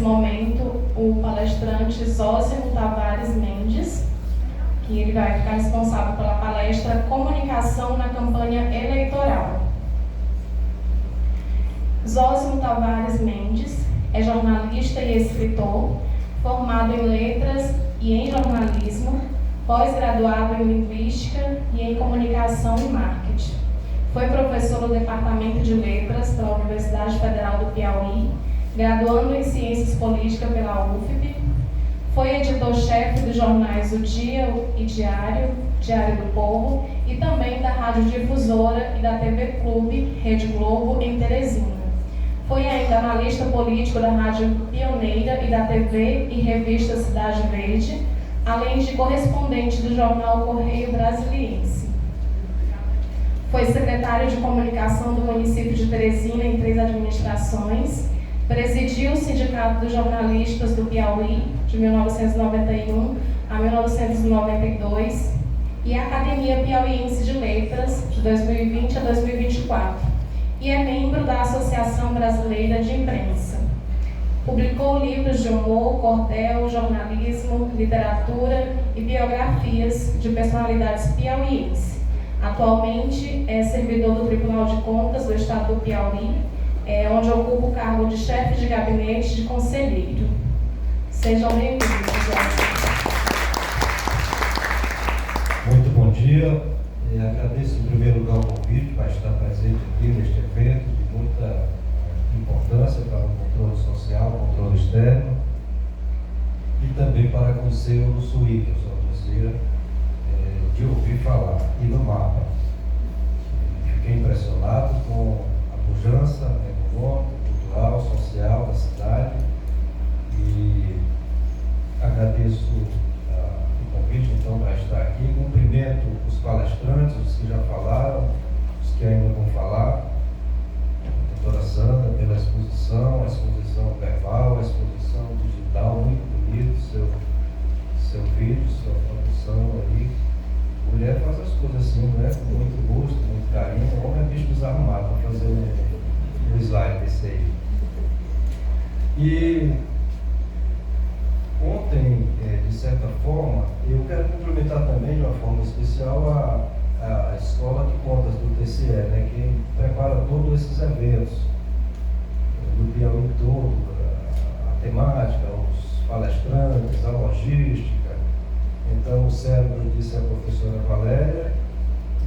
momento o palestrante Zósimo Tavares Mendes, que ele vai ficar responsável pela palestra Comunicação na Campanha Eleitoral. Zósimo Tavares Mendes é jornalista e escritor, formado em letras e em jornalismo, pós-graduado em linguística e em comunicação e marketing. Foi professor do Departamento de Letras pela Universidade Federal do Piauí, graduando em Ciências Políticas pela UFP. Foi editor-chefe dos jornais O Dia e Diário, Diário do Povo, e também da Rádio Difusora e da TV Clube, Rede Globo, em Teresina. Foi ainda analista político da Rádio Pioneira e da TV e revista Cidade Verde, além de correspondente do jornal Correio Brasiliense. Foi secretário de comunicação do município de Teresina em 3 administrações, presidiu o Sindicato dos Jornalistas do Piauí, de 1991 a 1992, e a Academia Piauiense de Letras, de 2020 a 2024, e é membro da Associação Brasileira de Imprensa. Publicou livros de humor, cordel, jornalismo, literatura e biografias de personalidades piauienses. Atualmente é servidor do Tribunal de Contas do Estado do Piauí, onde ocupa o cargo de chefe de gabinete de conselheiro. Sejam bem-vindos. Muito bom dia. Agradeço em primeiro lugar o convite para estar presente aqui neste evento de muita importância para o controle social, controle externo, e também para conhecer o Suí, que eu sou conselheira, de ouvir falar, e no mapa. Fiquei impressionado com a pujança econômica, cultural, social da cidade, e agradeço o convite então para estar aqui. Cumprimento os palestrantes, os que já falaram, os que ainda vão falar, a doutora Sandra, pela exposição, a exposição verbal, a exposição digital, muito bonito, seu vídeo, sua produção aí. Mulher faz as coisas assim, né? Com muito gosto, muito carinho. O homem é bicho desarrumado para fazer um slide desse aí. E ontem, de certa forma, eu quero cumprimentar também de uma forma especial a Escola de Contas do TCE, né? Que prepara todos esses eventos do Piauí todo, a temática, os palestrantes, a logística. Então, o cérebro disse a professora Valéria,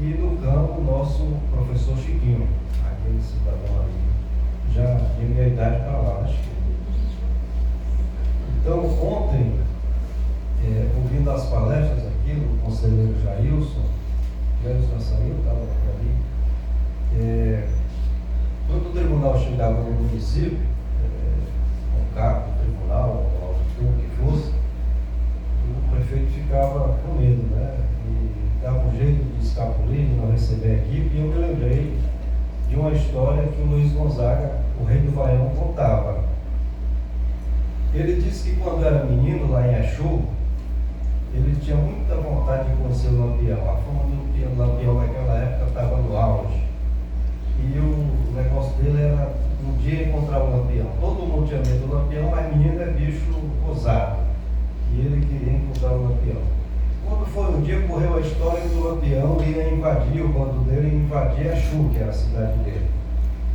e no campo o nosso professor Chiquinho, aquele cidadão ali, já de minha idade para lá, acho que. Então, ontem, ouvindo as palestras aqui do conselheiro Jailson já saiu, estava ali, quando o tribunal chegava no município, um cargo do tribunal, ou auditor que fosse, o prefeito ficava com medo, né? E dava um jeito de escapulir, de não receber a equipe. E eu me lembrei de uma história que o Luiz Gonzaga, o rei do Baião, contava. Ele disse que quando era menino, lá em Exu, ele tinha muita vontade de conhecer o Lampião. A fama do Lampião naquela época estava no auge. E o negócio dele era um dia encontrar o Lampião. Todo mundo tinha medo do Lampião, mas menino é bicho ousado. E ele queria encontrar o Lampião. Quando foi um dia, correu a história que o Lampião ia invadir, o bando dele ia invadir Exu, que era a cidade dele.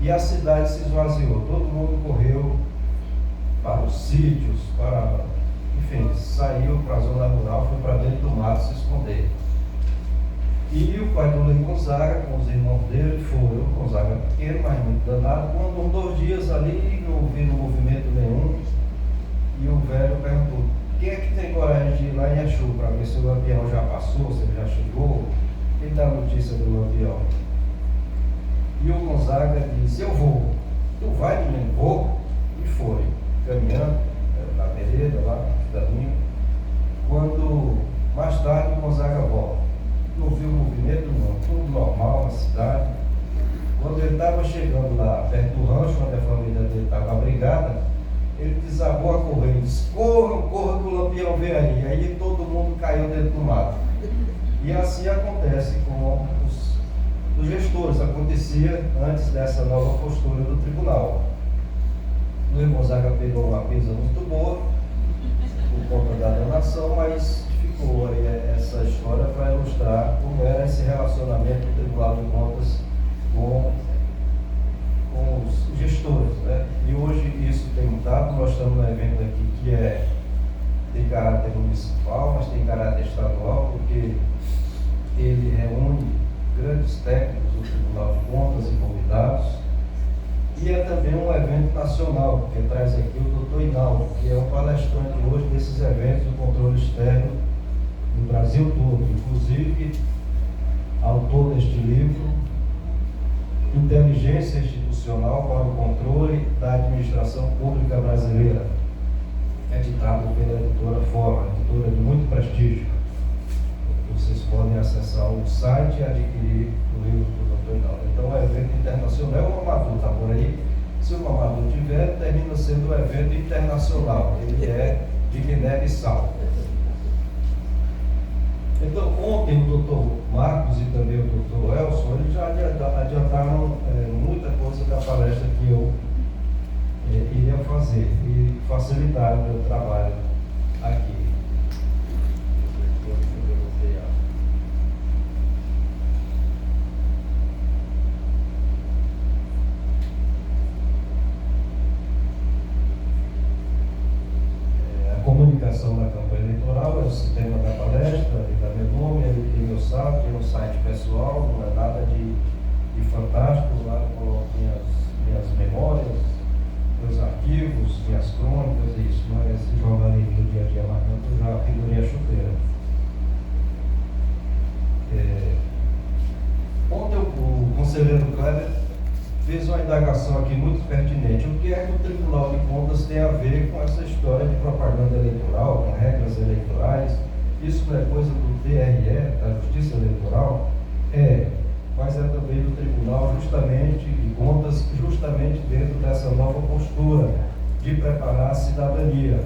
E a cidade se esvaziou, todo mundo correu para os sítios, enfim, saiu para a zona rural, foi para dentro do mato se esconder. E o pai do Luiz Gonzaga, com os irmãos dele, foi o Gonzaga pequeno, mas muito danado. Quando uns 2 dias ali, não ouviram movimento nenhum, e o velho perguntou: quem é que tem coragem de ir lá em Exu para ver se o Lampião já passou, se ele já chegou? Quem dá a notícia do Lampião? E o Gonzaga disse: eu vou. Tu vai, menino? Vou. E foi, caminhando na vereda lá, no caminho. Quando mais tarde o Gonzaga volta, não viu movimento não, tudo normal na cidade. Quando ele estava chegando lá perto do rancho onde a família dele estava abrigada, ele desabou a correr e disse: corram, corram que o Lampião vem aí. Aí todo mundo caiu dentro do mato. E assim acontece com os gestores, acontecia antes dessa nova postura do tribunal. Luiz Gonzaga pegou uma pisa muito boa por conta da donação, mas ficou aí essa história para ilustrar como era esse relacionamento do Tribunal de Contas com os gestores, né? E hoje isso tem mudado. Nós estamos num evento aqui que tem caráter municipal, mas tem caráter estadual, porque ele reúne grandes técnicos do Tribunal de Contas e convidados. E é também um evento nacional, porque traz aqui o doutor Hinaldo, que é um palestrante hoje desses eventos do controle externo no Brasil todo, inclusive autor deste livro, Inteligência Institucional para o Controle da Administração Pública Brasileira, editado pela editora Fora, editora de muito prestígio. Vocês podem acessar o site e adquirir o livro do Dr. Hinaldo. Então, é um evento internacional. É o Mamadou, está por aí. Se o Mamadou tiver, termina sendo um evento internacional. Ele é de Guiné-Bissau. Então, ontem o Dr. Marcos e também o Dr. Elson, eles já adiantaram muita coisa da palestra que eu iria fazer e facilitaram o meu trabalho aqui. Comunicação na campanha eleitoral é o tema da palestra, ele dá meu nome, ele tem meu site, tem um site pessoal, não é nada de fantástico. Lá eu coloco minhas memórias, meus arquivos, minhas crônicas, isso não é esse jornalismo do dia a dia, mas não, já pendurei a chuteira. Ontem o conselheiro Kleber fez uma indagação aqui muito pertinente. O que é que o Tribunal de Contas tem a ver com essa história de propaganda eleitoral, com regras eleitorais? Isso não é coisa do TRE, da Justiça Eleitoral? Mas é também do Tribunal de Contas, justamente dentro dessa nova postura de preparar a cidadania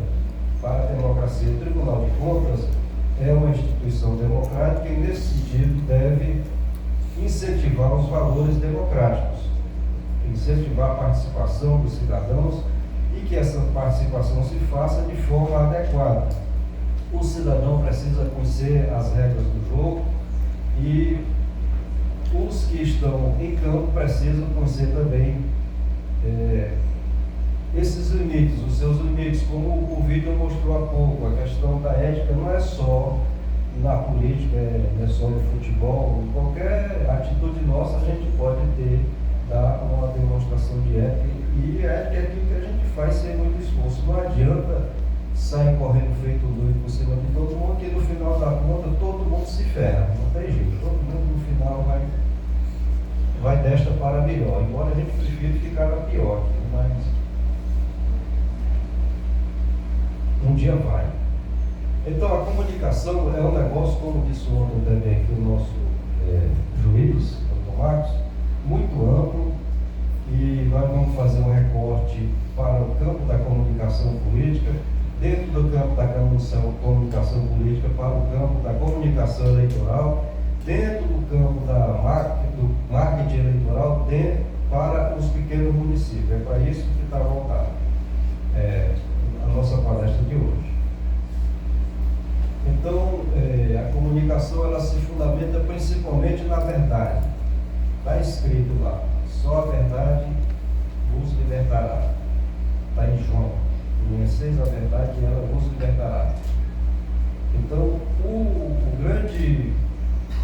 para a democracia. O Tribunal de Contas é uma instituição democrática e, nesse sentido, deve incentivar os valores democráticos, incentivar a participação dos cidadãos e que essa participação se faça de forma adequada. O cidadão precisa conhecer as regras do jogo e os que estão em campo precisam conhecer também esses limites, os seus limites, como o vídeo mostrou há pouco. A questão da ética não é só na política, não é só no futebol. Qualquer atitude nossa a gente pode dar uma demonstração de ética, e ética é aquilo que a gente faz sem muito esforço. Não adianta sair correndo feito doido por cima de todo mundo, que no final da conta todo mundo se ferra, não tem jeito, todo mundo no final vai desta para melhor, embora a gente prefira ficar na pior, mas um dia vai. Então a comunicação é um negócio, como disse ontem também aqui o nosso juiz, Dr. Marcos, muito amplo, e nós vamos fazer um recorte para o campo da comunicação política, dentro do campo da comunicação política para o campo da comunicação eleitoral, dentro do campo do marketing eleitoral, para os pequenos municípios. É para isso que está voltada a nossa palestra de hoje. Então, a comunicação ela se fundamenta principalmente na verdade. Está escrito lá, só a verdade vos libertará. Está em João. Conheceis a verdade e ela vos libertará. Então, o grande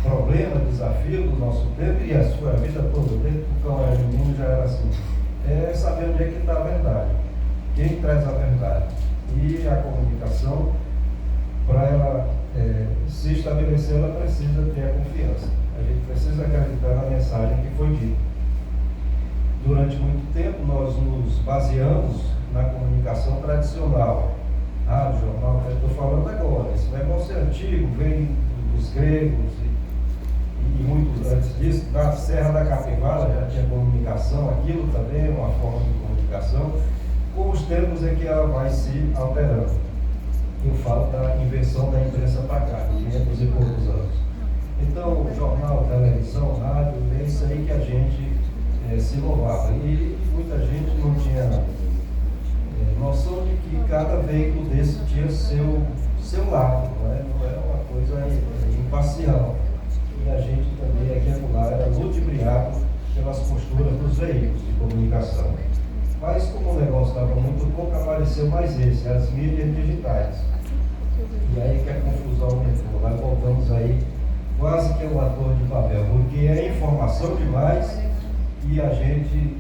problema, desafio do nosso tempo e a sua vida toda, desde que o cão era menino já era assim, é saber onde é que está a verdade. Quem traz a verdade? E a comunicação, para ela se estabelecer, ela precisa ter a confiança. A gente precisa acreditar na mensagem que foi dita. Durante muito tempo, nós nos baseamos na comunicação tradicional. Rádio, jornal, que eu estou falando agora. Esse negócio é antigo, vem dos gregos e muito antes disso. Na Serra da Capivara já tinha comunicação, aquilo também é uma forma de comunicação. Com os tempos é que ela vai se alterando. Eu falo da invenção da imprensa para cá, 500 e poucos anos. Então, jornal, televisão, rádio, é isso aí que a gente se louvava. E muita gente não tinha noção de que cada veículo desse tinha seu lado, não é uma coisa imparcial. E a gente também aqui acolá era ludibriado pelas posturas dos veículos de comunicação. Mas como o negócio estava muito pouco, apareceu mais esse, as mídias digitais. E aí que a confusão entrou. Nós voltamos aí quase que um ator de papel, porque é informação demais e a gente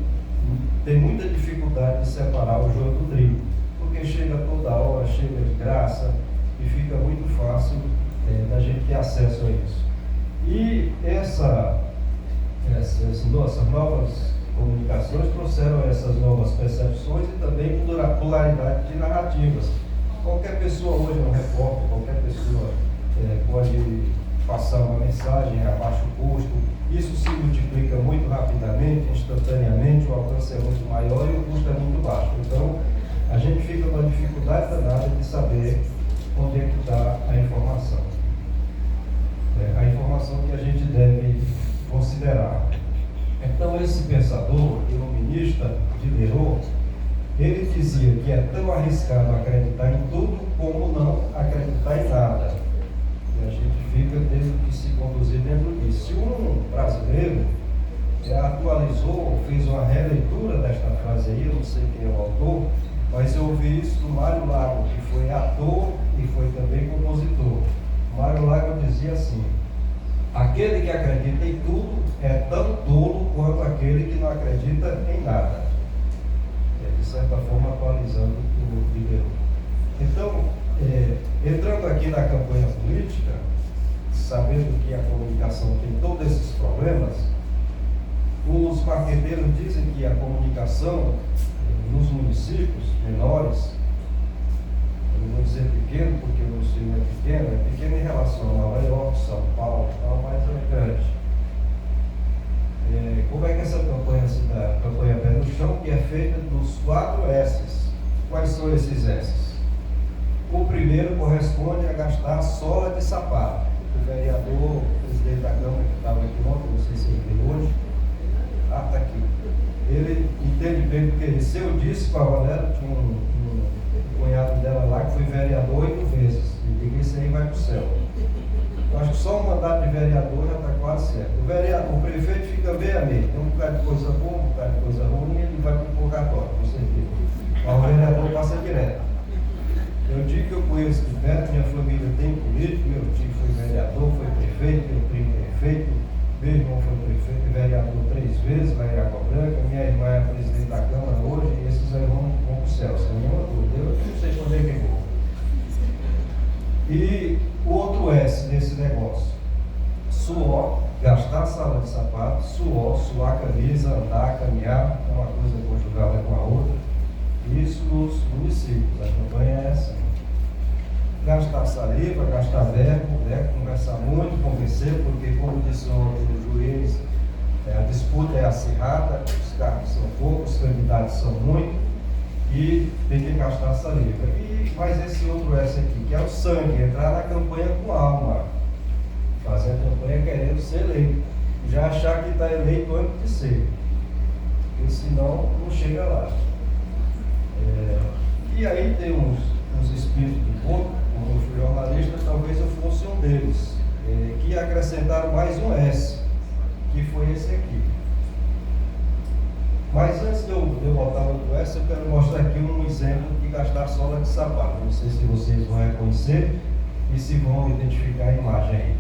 tem muita dificuldade de separar o joio do trigo, porque chega toda hora, chega de graça e fica muito fácil da gente ter acesso a isso. E essas novas comunicações trouxeram essas novas percepções e também pluralidade de narrativas. Qualquer pessoa hoje é um repórter, qualquer pessoa pode passar uma mensagem a baixo custo. Isso se multiplica muito rapidamente, instantaneamente, o alcance é muito maior e o custo é muito baixo. Então, a gente fica com a dificuldade danada de saber onde é que está a informação. A informação que a gente deve considerar. Então, esse pensador, iluminista, Diderot, ele dizia que é tão arriscado acreditar em tudo como não acreditar em nada. E a gente fica tendo que se conduzir dentro disso. Se um brasileiro atualizou, fez uma releitura desta frase aí, eu não sei quem é o autor, mas eu ouvi isso do Mário Lago, que foi ator e foi também compositor. Mário Lago dizia assim: aquele que acredita em tudo é tão tolo quanto aquele que não acredita em nada. De certa forma, atualizando o Diderot. Então, entrando aqui na campanha política, sabendo que a comunicação tem todos esses problemas, os marqueteiros dizem que a comunicação nos municípios menores, eu não vou dizer pequeno porque o nosso é pequeno em relação a Nova York, São Paulo e tal, mas é grande. Como é que essa campanha se dá? A campanha Pé no Chão, que é feita dos 4 S's. Quais são esses S's? O primeiro corresponde a gastar sola de sapato. O vereador, o presidente da Câmara, que estava aqui ontem, não sei se ele veio hoje, está aqui. Ele entende bem, porque se eu disse para a Valéria, tinha um cunhado dela lá que foi vereador 8 vezes. E digo, esse aí vai para o céu. Eu acho que só o mandato de vereador já está quase certo. O prefeito fica meio a meio. Tem um bocado de coisa boa, um bocado de coisa ruim, ele vai para o purgatório, com certeza. Mas o vereador passa direto. Eu digo que eu conheço de perto, minha família tem político, meu tio foi vereador, foi prefeito, meu primo prefeito, meu irmão foi prefeito e vereador 3 vezes, lá em Água Branca, minha irmã é presidente da Câmara hoje, e esses aí vão para o céu, sem nenhuma dúvida. Eu não sei quando é que vou. E o outro S desse negócio: suor, gastar sala de sapato, suar camisa, andar, caminhar, é uma coisa conjugada com a outra. Isso nos municípios, a campanha é essa. Gastar saliva, gastar verbo, conversar muito, convencer, porque, como disse ontem o juiz, a disputa é acirrada, os cargos são poucos, os candidatos são muitos, e tem que gastar saliva. E mais esse outro S aqui, que é o sangue, entrar na campanha com alma, fazer a campanha querendo ser eleito, já achar que está eleito antes de ser, porque senão não chega lá. E aí tem uns espíritos de pouco, como eu fui jornalista, talvez eu fosse um deles, que acrescentaram mais um S, que foi esse aqui. Mas antes de eu botar outro S, eu quero mostrar aqui um exemplo de gastar sola de sapato. Não sei se vocês vão reconhecer e se vão identificar a imagem aí.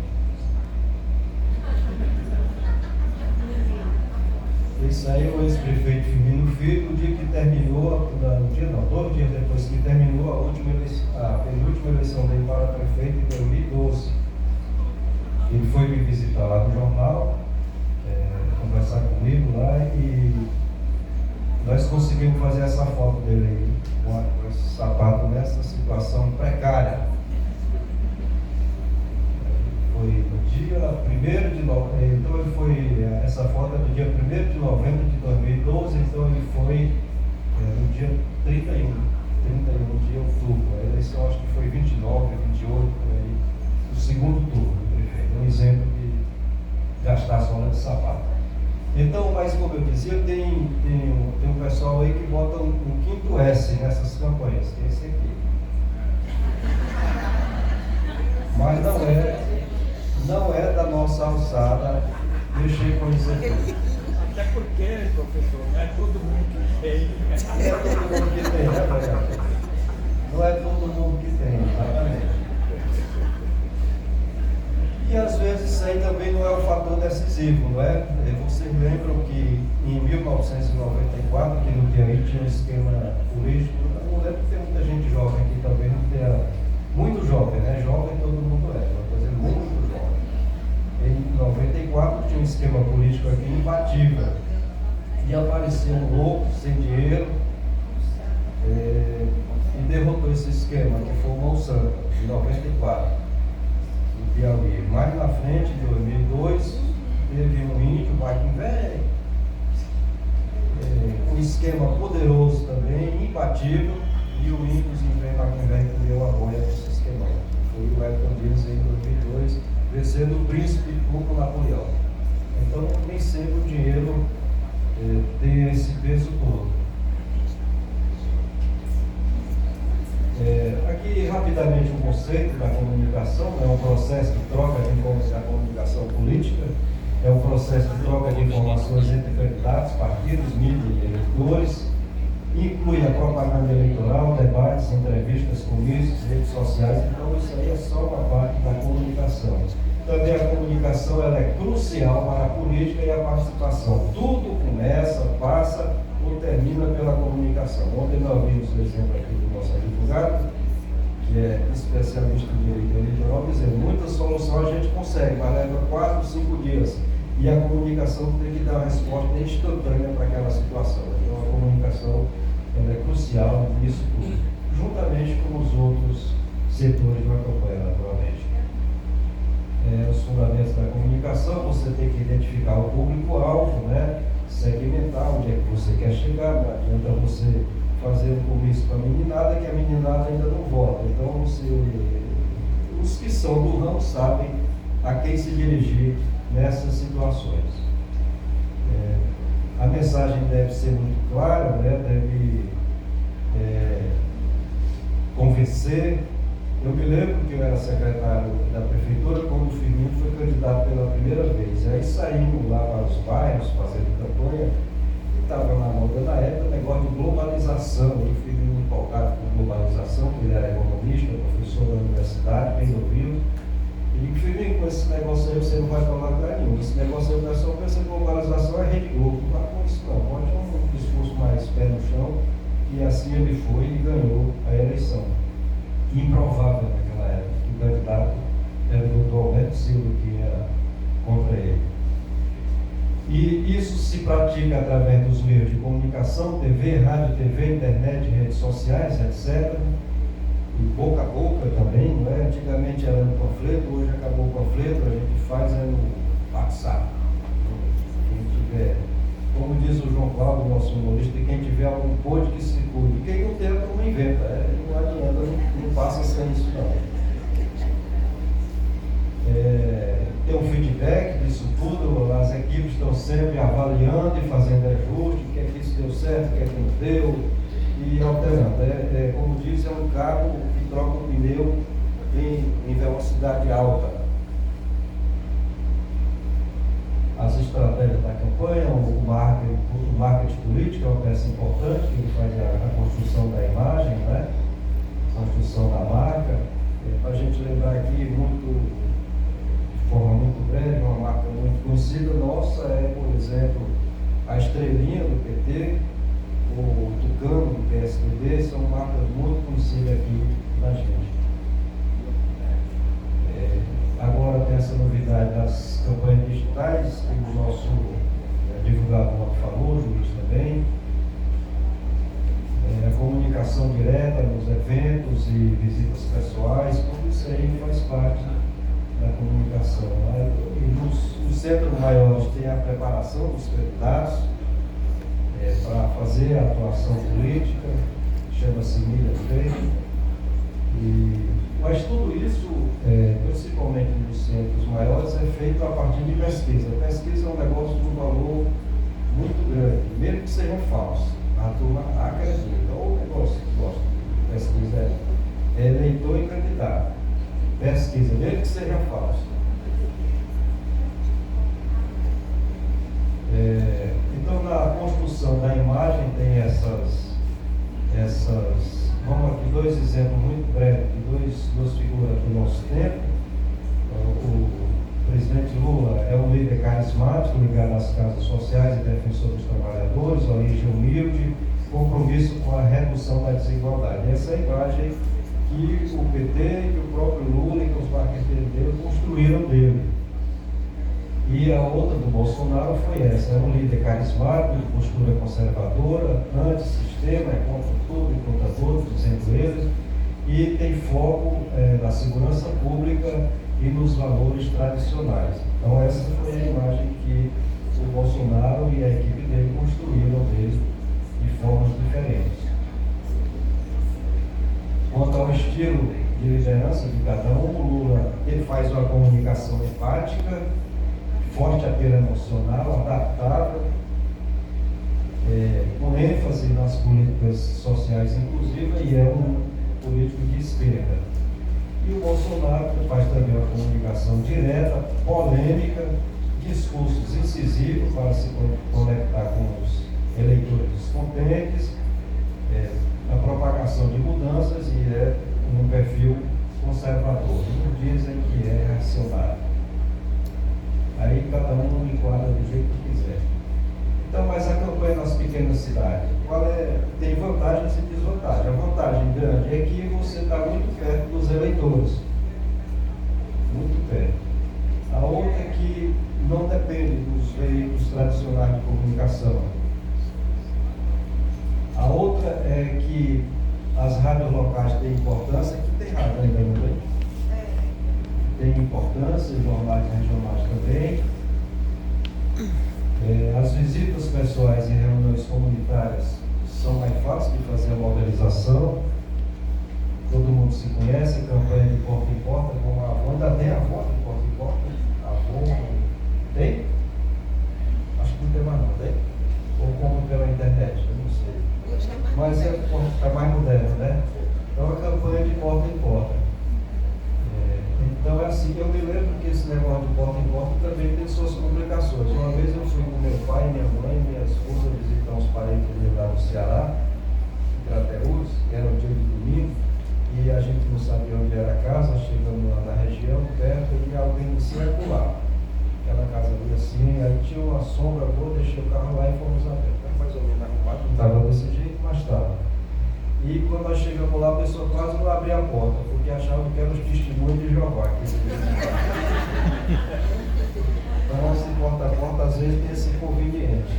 Esse aí é o ex-prefeito Firmino Filho, no dia que terminou, dois dias depois que terminou a penúltima eleição dele para prefeito em 2012. Ele foi me visitar lá no jornal, conversar comigo lá, e nós conseguimos fazer essa foto dele aí, com esse sapato nessa situação precária. Foi no dia 1º de novembro, então ele foi, essa foto é do dia 1º de novembro de 2012, então ele foi no dia 31 de outubro. A eleição acho que foi 29, 28, o segundo turno do prefeito. Um exemplo de gastar sola de sapato. Então, mas como eu dizia, tem um pessoal pessoal aí que bota um quinto S nessas campanhas, que é esse aqui. Mas não é da nossa alçada mexer com isso aqui. Até porque, professor, não é todo mundo que tem. Não é todo mundo que tem, né, Fernando? Não é todo mundo que tem, exatamente. E às vezes isso aí também não é um fator decisivo, não é? Vocês lembram que em 1994, que no Piauí tinha um esquema político, eu não lembro que tem muita gente jovem aqui, talvez não tenha, muito jovem, né? Jovem todo mundo é, uma coisa muito jovem. Em 94 tinha um esquema político aqui imbatível. E apareceu um louco, sem dinheiro, e derrotou esse esquema, que foi o Monsanto, em 94. Piauí. Mais na frente, em 2002, teve um índio, Joaquim Velho, um esquema poderoso também, imbatível, e o índio simplesmente Joaquim Velho que deu a boia desse esquema. Foi o Wellington Dias em 2002, vencendo o príncipe Hugo Napoleão. Então, nem sempre o dinheiro tem esse peso todo. Aqui rapidamente um conceito da comunicação, é um processo de troca de informações da comunicação política, é um processo de troca de informações entre candidatos, partidos, mídia e eleitores, inclui a propaganda eleitoral, debates, entrevistas, comícios, redes sociais, então isso aí é só uma parte da comunicação. Também a comunicação ela é crucial para a política e a participação. Tudo começa, passa ou termina pela comunicação. Ontem nós vimos o exemplo aqui do nosso advogado, que é especialista em direito eleitoral, dizendo muita solução a gente consegue, mas leva 4, 5 dias. E a comunicação tem que dar uma resposta instantânea para aquela situação. Então a comunicação ela é crucial nisso tudo, juntamente com os outros setores da campanha, naturalmente. Os fundamentos da comunicação, você tem que identificar o público-alvo, né? Segmentar onde é que você quer chegar, não adianta você fazer um comício para a meninada, que a meninada ainda não vota. Então, os que são do ramo sabem a quem se dirigir nessas situações. A mensagem deve ser muito clara, né? Deve convencer. Eu me lembro que eu era secretário da prefeitura quando o Firmino foi candidato pela primeira vez. Aí saímos lá para os bairros fazendo campanha, e estava na moda na época o negócio de globalização. E o Firmino empolgado com globalização, porque ele era economista, professor da universidade, bem ouvido. E digo, Firmino, com esse negócio aí você não vai falar lugar nenhum. Esse negócio aí o pessoal pensa que globalização é Rede Globo. Não vai com isso não, pode ter um discurso mais pé no chão. E assim ele foi e ganhou a eleição. Improvável naquela época, que o candidato era o doutor Alberto Silva, que era contra ele. E isso se pratica através dos meios de comunicação, TV, rádio, TV, internet, redes sociais, etc. E boca a boca também, não é? Antigamente era no panfleto, hoje acabou o panfleto, a gente faz no WhatsApp. Quem tiver, como diz o João Cláudio, nosso humorista, quem tiver algum pôde que se cuide. Quem não tem, não inventa. Não adianta, não passa sem isso não. Tem um feedback disso tudo, as equipes estão sempre avaliando e fazendo ajuste, o que é que isso deu certo, o que é que não deu, e alterando. Como diz, é um carro que troca o pneu em velocidade alta. As estratégias da campanha, o marketing político é uma peça importante, que ele faz a construção da imagem, né? A construção da marca. Para a gente lembrar aqui, de forma muito breve, uma marca muito conhecida nossa é, por exemplo, a Estrelinha do PT, o Tucano do PSDB, são marcas muito conhecidas aqui na gente. Agora tem essa novidade das campanhas digitais, que o nosso divulgador falou, o juiz também. A comunicação direta nos eventos e visitas pessoais, tudo isso aí faz parte da comunicação. Né? E nos centros maiores tem a preparação dos candidatos para fazer a atuação política, chama-se milha feita. Mas tudo isso, principalmente nos centros maiores, é feito a partir de pesquisa. A pesquisa é um negócio de um valor muito grande, mesmo que sejam falsos. A turma acredita. Então o negócio que gosta de pesquisa é eleitor e candidato. Pesquisa, mesmo que seja falso. Então, na construção da imagem tem essas vamos aqui, dois exemplos muito breves de duas figuras do nosso tempo. O presidente Lula é um líder carismático, ligado às causas sociais e defensor dos trabalhadores, origem humilde, compromisso com a redução da desigualdade. Essa é a imagem que o PT, que o próprio Lula e que os marqueteiros dele construíram dele. E a outra do Bolsonaro foi essa: é um líder carismático, de postura conservadora, antissistema, é contra tudo e contra todos, dizendo eles, e tem foco na segurança pública e nos valores tradicionais. Então essa foi a imagem que o Bolsonaro e a equipe dele construíram dele de formas diferentes. Quanto ao estilo de liderança de cada um, o Lula ele faz uma comunicação empática, forte apelo emocional, adaptável, com ênfase nas políticas sociais inclusivas, e é um político de esquerda. E o Bolsonaro faz também uma comunicação direta, polêmica, discursos incisivos para se conectar com os eleitores descontentes, a propagação de mudanças, e é um perfil conservador. Não dizem que é reacionário. Aí cada um enquadra do jeito que quiser. Então, mas a campanha nas pequenas cidades, tem vantagens e desvantagens. A vantagem grande é que você está muito perto dos eleitores. Muito perto. A outra é que não depende dos veículos tradicionais de comunicação. A outra é que as rádios locais têm importância, que tem rádio ainda, não tem? Tem importância, os jornais regionais também. As visitas pessoais e reuniões comunitárias são mais fáceis de fazer a mobilização. Todo mundo se conhece, campanha de porta em porta, como a avó, ainda tem a avó de porta em porta? A avó, tem? Acho que não tem mais não, tem? Ou como pela internet, eu não sei. Mas é mais moderno, né? Então a campanha de porta em porta. Então é assim, eu me lembro que esse negócio de porta em porta também tem suas complicações. Uma vez eu fui com meu pai, minha mãe e minha esposa visitar uns parentes lá no Ceará, em Crateús, que era um dia de domingo, e a gente não sabia onde era a casa, chegando lá na região, perto, e alguém me circular. Aquela casa ali assim, aí tinha uma sombra boa, deixei o carro lá e fomos a pé. Mais ou menos arrumado, não estava desse jeito, mas estava. E quando nós chegamos lá, a pessoa quase não abria a porta, porque achava que eram os testemunhos de Jeová. Então, esse porta a porta, às vezes, tem esse inconveniente.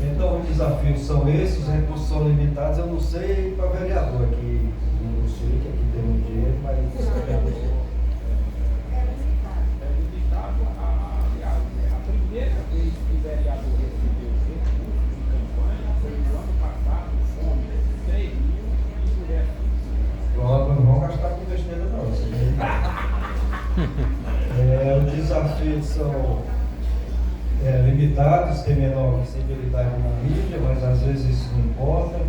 Então, os desafios são esses, os recursos são limitados. Eu não sei para vereador aqui no Sul, que aqui tem muito dinheiro, mas isso é limitado. A primeira vez que o vereador recebeu recursos de campanha foi no ano passado, com 3 mil e mulheres. Não vão gastar com besteira não. Os desafios são limitados, tem menor visibilidade na mídia, mas às vezes isso não importa.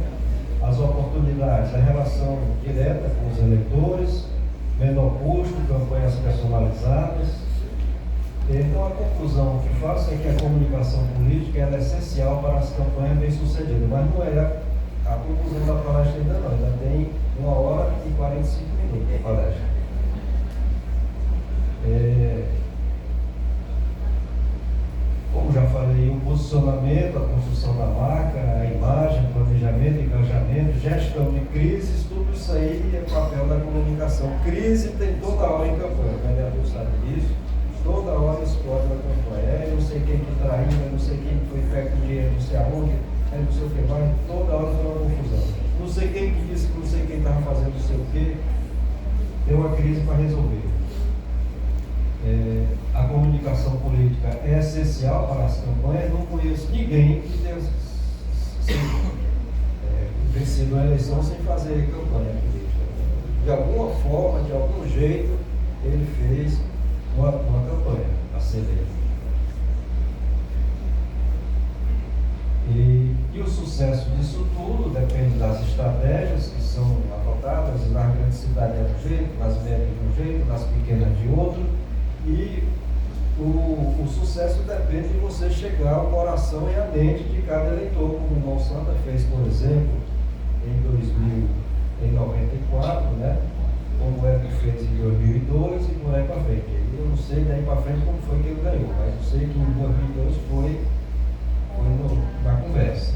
As oportunidades, a relação direta com os eleitores, menor custo, campanhas personalizadas. Então a conclusão que faço é que a comunicação política é essencial para as campanhas bem-sucedidas, mas não é a conclusão da palestra ainda não, ainda tem 1h e 45 minutos de palestra. Como já falei, o posicionamento, a construção da marca, a imagem, planejamento, engajamento, gestão de crises, tudo isso aí é papel da comunicação. Crise tem toda hora em campanha, o vereador sabe disso. Toda hora explode na campanha. Não sei quem que traiu, não sei quem foi pego com dinheiro, não sei aonde, não sei o que mais. Toda hora tem uma confusão. Não sei quem que disse que não sei quem estava fazendo não sei o que. Tem uma crise para resolver. A comunicação política é essencial para as campanhas. Não conheço ninguém que tenha vencido a eleição sem fazer campanha política. De alguma forma, de algum jeito, ele fez uma campanha a ser eleito. E o sucesso disso tudo depende das estratégias que são adotadas. Nas grandes cidades é de um jeito, nas médias de um jeito, nas pequenas de outro. E o sucesso depende de você chegar ao coração e à mente de cada eleitor, como o irmão Santa fez, por exemplo, em 94, né? Como o Hélio fez em 2002 e por aí para frente. Eu não sei daí para frente como foi que ele ganhou, mas eu sei que em 2002 foi na conversa.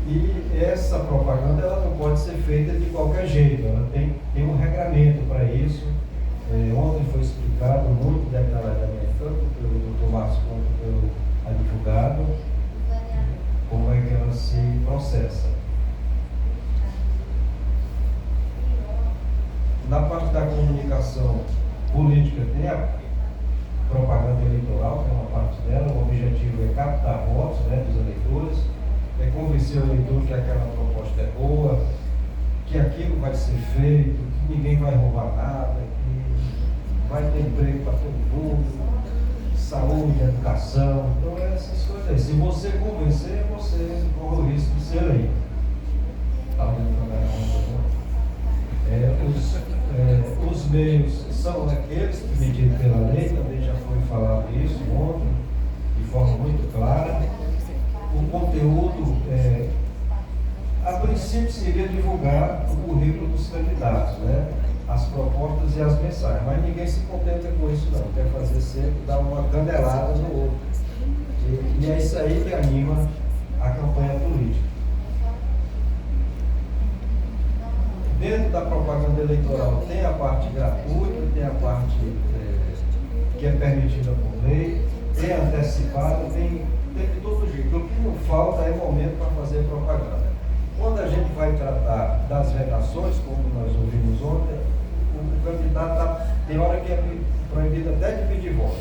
E essa propaganda ela não pode ser feita de qualquer jeito, ela tem um regramento para isso. Ontem foi explicado muito detalhadamente, tanto pelo Dr. Márcio quanto pelo advogado, como é que ela se processa. Na parte da comunicação política tem a propaganda eleitoral, que é uma parte dela. O objetivo é captar votos, né, dos eleitores, é convencer o eleitor que aquela proposta é boa, que aquilo vai ser feito, que ninguém vai roubar nada, que vai ter emprego para todo mundo, saúde, educação. Então essas coisas aí. Se você convencer, você corre o risco de ser eleito. Os meios são aqueles medidos pela lei, também já foi falado isso ontem, de forma muito clara. O conteúdo, a princípio, seria divulgar o currículo dos candidatos, né? As propostas e as mensagens, mas ninguém se contenta com isso não, quer fazer sempre dar uma canelada no outro. E é isso aí que anima a campanha política. Dentro da propaganda eleitoral tem a parte gratuita, tem a parte que é permitida por lei, tem antecipada, tem de todo jeito. O que não falta é momento para fazer propaganda. Quando a gente vai tratar das vedações, como nós ouvimos ontem, o candidato tem hora que é proibido até de pedir voto.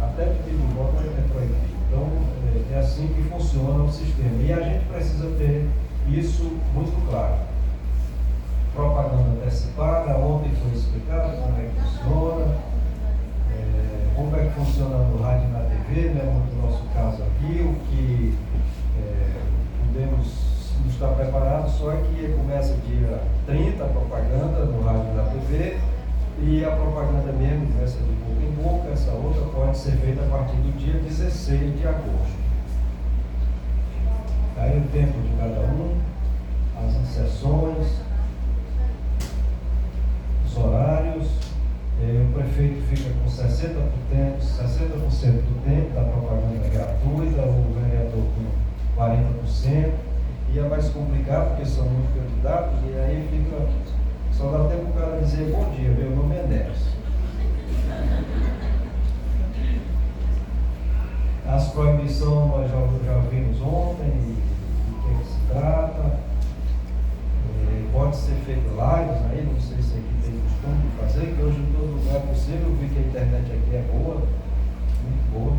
Até de pedir voto é proibido. Então é assim que funciona o sistema. E a gente precisa ter isso muito claro. Propaganda antecipada, ontem foi explicado como é que funciona, como é que funciona no rádio e na TV, né, no nosso caso aqui, o que podemos estar preparados, só que começa dia 30 a propaganda no rádio e na TV, e a propaganda mesmo começa de boca em boca. Essa outra pode ser feita a partir do dia 16 de agosto. Aí o tempo de cada um, as inserções, os horários, o prefeito fica com 60% do tempo da propaganda gratuita, o vereador com 40%, e é mais complicado porque são muitos candidatos, e aí fica, só dá tempo o cara dizer bom dia, meu nome é Nelson. As proibições nós já vimos ontem, de que se trata. Pode ser feito lives aí, não sei se aqui tem costume de fazer, que hoje em todo lugar é possível. Eu vi que a internet aqui é boa, muito boa.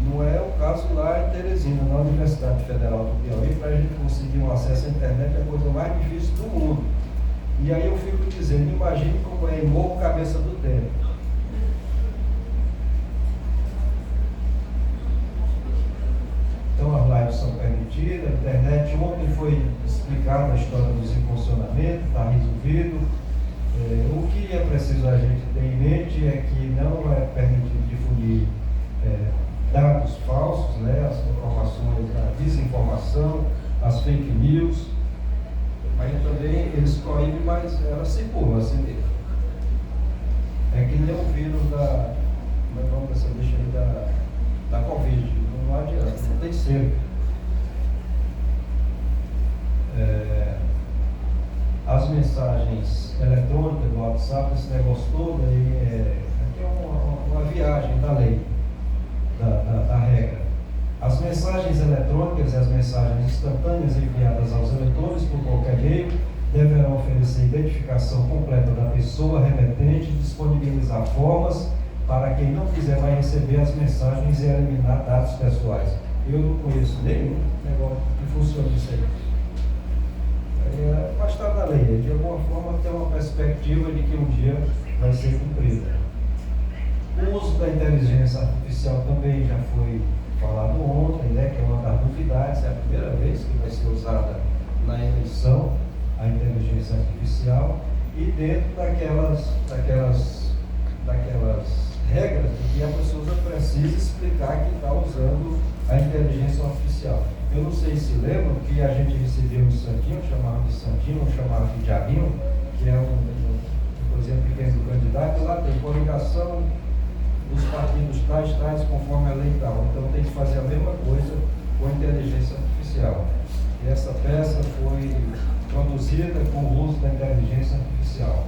Não é o caso lá em Teresina, na Universidade Federal do Piauí. Para a gente conseguir um acesso à internet é a coisa mais difícil do mundo. E aí eu fico dizendo, imagine como é em Morro Cabeça do Tempo. Então as lives são permitidas, a internet ontem foi explicada a história dos impulsionamentos, está resolvido. O que é preciso a gente ter em mente é que não é permitido difundir dados falsos, né, as informações, a desinformação, as fake news, mas também eles proíbem, mas elas circulam assim mesmo. É que nem o vírus da, como é que é o nome dessa bicha aí, da Covid, não adianta, não tem cerco. As mensagens eletrônicas do WhatsApp, esse negócio todo aí, aqui é uma viagem da lei, da regra. As mensagens eletrônicas e as mensagens instantâneas enviadas aos eleitores por qualquer meio deverão oferecer identificação completa da pessoa remetente e disponibilizar formas para quem não quiser mais receber as mensagens e eliminar dados pessoais. Eu não conheço nenhum negócio que funcione isso aí. Mas está na lei, de alguma forma tem uma perspectiva de que um dia vai ser cumprida. O uso da inteligência artificial também já foi falado ontem, né, que é uma das novidades, é a primeira vez que vai ser usada na eleição a inteligência artificial e dentro daquelas regras de que a pessoa precisa explicar que está usando a inteligência artificial. Eu não sei se lembram que a gente recebeu um santinho, chamava de santinho, chamava de diabinho, que é por exemplo, pequeno do candidato, lá tem coligação dos partidos tais, conforme a lei tal. Então tem que fazer a mesma coisa com a inteligência artificial. E essa peça foi produzida com o uso da inteligência artificial.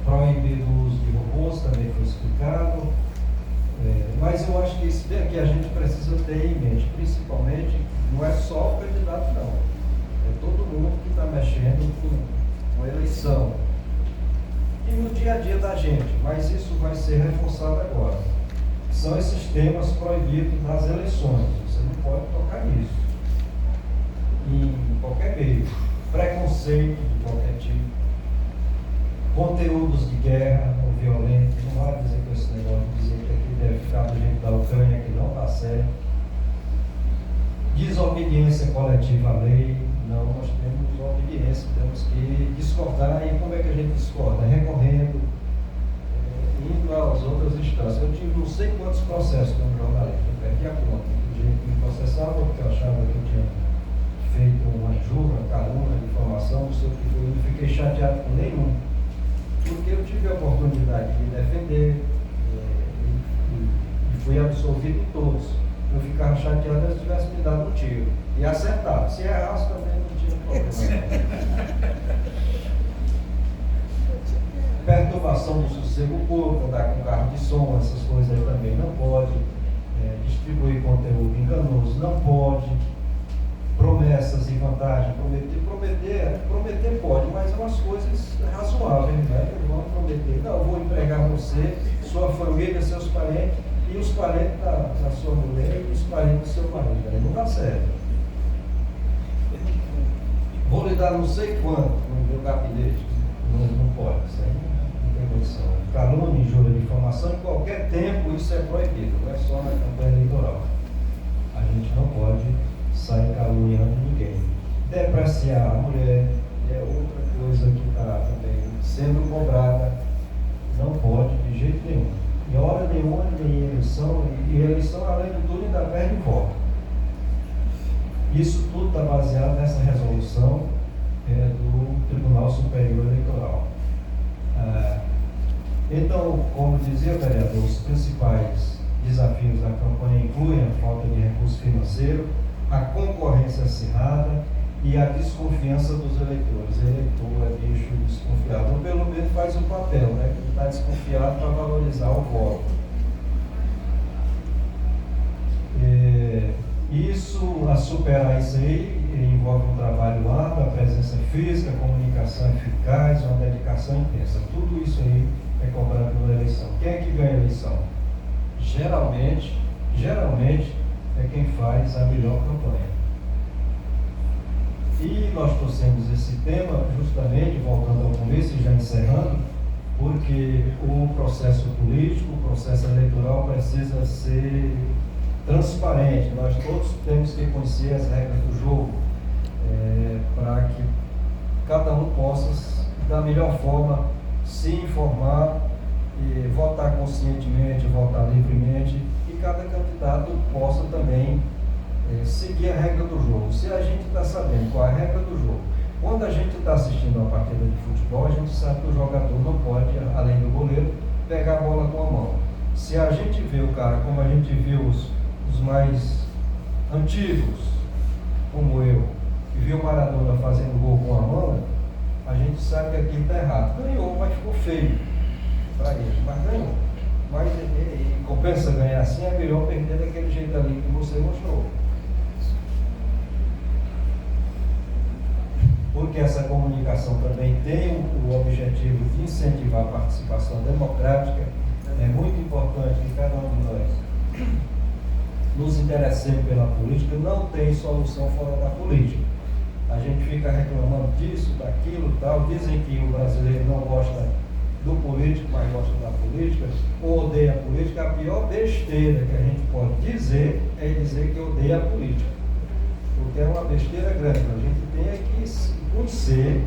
Proibir o uso de robôs também foi explicado. Mas eu acho que isso daqui a gente precisa ter em mente, principalmente, não é só o candidato não, é todo mundo que está mexendo com a eleição e no dia a dia da gente, mas isso vai ser reforçado agora. São esses temas proibidos nas eleições, você não pode tocar nisso, em qualquer meio, preconceito de qualquer tipo, conteúdos de guerra ou violento, não vai dizer com esse negócio de dizer que aqui deve ficar do jeito da Ucrânia, que não está certo. Desobediência coletiva à lei, não, nós temos obediência, temos que discordar. E como é que a gente discorda? Recorrendo, indo às outras instâncias. Eu tive não sei quantos processos como jornalista, eu perdi a conta do jeito que me processava, porque eu achava que eu tinha feito uma injúria, calúnia, difamação, não sei o que foi, eu não fiquei chateado com nenhum. Porque eu tive a oportunidade de me defender e fui absolvido em todos. Eu ficava chateado se tivesse me dado um tiro e acertado. Se errasse também não tinha problema. Perturbação do sossego público, andar com carro de som, essas coisas aí também não pode. Distribuir conteúdo enganoso não pode. Promessas e vantagens, prometer pode, mas é umas coisas razoáveis, né? Vão prometer, não, eu vou empregar você, sua família, seus parentes e os parentes da sua mulher e os parentes do seu marido, aí não dá certo. Vou lhe dar não sei quanto no meu gabinete, não pode, isso aí não tem condição. Calúnia, injúria, difamação, em qualquer tempo isso é proibido, não é só na campanha eleitoral. A gente não pode sair caluniando ninguém. Depreciar a mulher é outra coisa que está também sendo cobrada, não pode de jeito nenhum. Em hora nenhuma, nem em eleição, e eleição, além de tudo, ainda perde voto. Isso tudo está baseado nessa resolução do Tribunal Superior Eleitoral. Então, como dizia o vereador, os principais desafios da campanha incluem a falta de recurso financeiro, a concorrência acirrada e a desconfiança dos eleitores. O eleitor é bicho desconfiado, ou pelo menos faz um papel, né, que está desconfiado para valorizar o voto. A superar isso aí envolve um trabalho árduo, a presença física, comunicação eficaz, uma dedicação intensa. Tudo isso aí é cobrado na eleição. Quem é que ganha a eleição? Geralmente é quem faz a melhor campanha. E nós trouxemos esse tema justamente, voltando ao começo e já encerrando, porque o processo político, o processo eleitoral precisa ser transparente. Nós todos temos que conhecer as regras do jogo para que cada um possa, da melhor forma, se informar e votar conscientemente, votar livremente, e cada candidato possa também seguir a regra do jogo. Se a gente está sabendo qual é a regra do jogo, quando a gente está assistindo uma partida de futebol, a gente sabe que o jogador não pode, além do goleiro, pegar a bola com a mão. Se a gente vê o cara, como a gente viu os mais antigos, como eu, que viu o Maradona fazendo gol com a mão, a gente sabe que aquilo está errado. Ganhou, mas ficou feio para ele, mas ganhou. Mas compensa ganhar assim, é melhor perder daquele jeito ali que você mostrou. Porque essa comunicação também tem o objetivo de incentivar a participação democrática. É muito importante que cada um de nós nos interessemos pela política. Não tem solução fora da política. A gente fica reclamando disso, daquilo, tal. Dizem que o brasileiro não gosta do político, mas gosta da política, ou odeia a política. A pior besteira que a gente pode dizer é dizer que odeia a política, porque é uma besteira grande. A gente tem que se conhecer,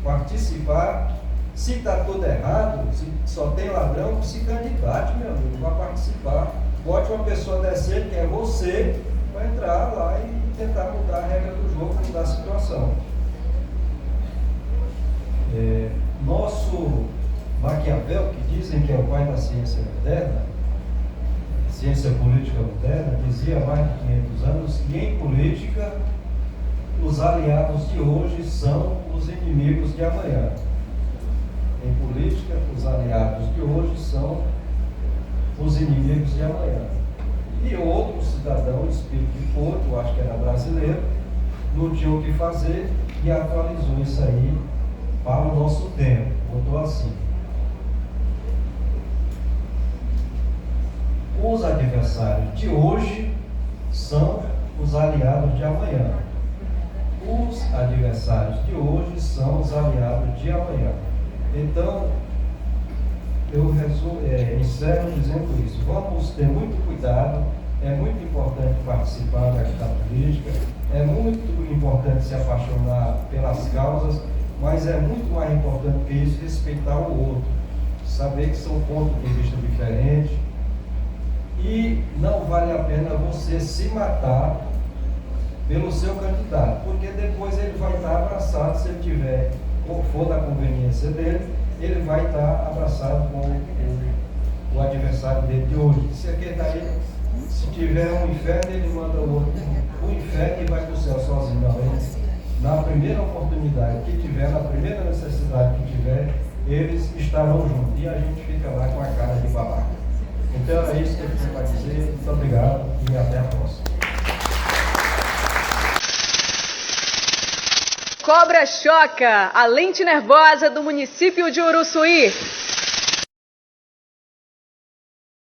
participar. Se está tudo errado, se só tem ladrão, se candidate, meu amigo, vai participar. Bote uma pessoa decente, que é você, para entrar lá e tentar mudar a regra do jogo, mudar a situação. Nosso Maquiavel, que dizem que é o pai da ciência moderna, ciência política moderna, dizia há mais de 500 anos que em política os aliados de hoje são os inimigos de amanhã. Em política, os aliados de hoje são os inimigos de amanhã. E outro cidadão, espírito de Porto, acho que era brasileiro, não tinha o que fazer e atualizou isso aí para o nosso tempo. Botou assim: os adversários de hoje são os aliados de amanhã. Os adversários de hoje são os aliados de amanhã. Então, eu encerro dizendo isso. Vamos ter muito cuidado. É muito importante participar da política, é muito importante se apaixonar pelas causas, mas é muito mais importante que isso respeitar o outro, saber que são pontos de vista diferentes, e não vale a pena você se matar pelo seu candidato, porque depois ele vai estar abraçado, se ele tiver, ou for da conveniência dele, ele vai estar abraçado com o adversário dele de hoje. Se aquele daí, se tiver um inferno, ele manda o outro o inferno e vai para o céu sozinho. Não, ele, na primeira oportunidade que tiver, na primeira necessidade que tiver, eles estarão juntos, e a gente fica lá com a cara de babaca. Então era isso que eu tinha para dizer. Muito obrigado e até a próxima. Cobra choca, a lente nervosa do município de Uruçuí.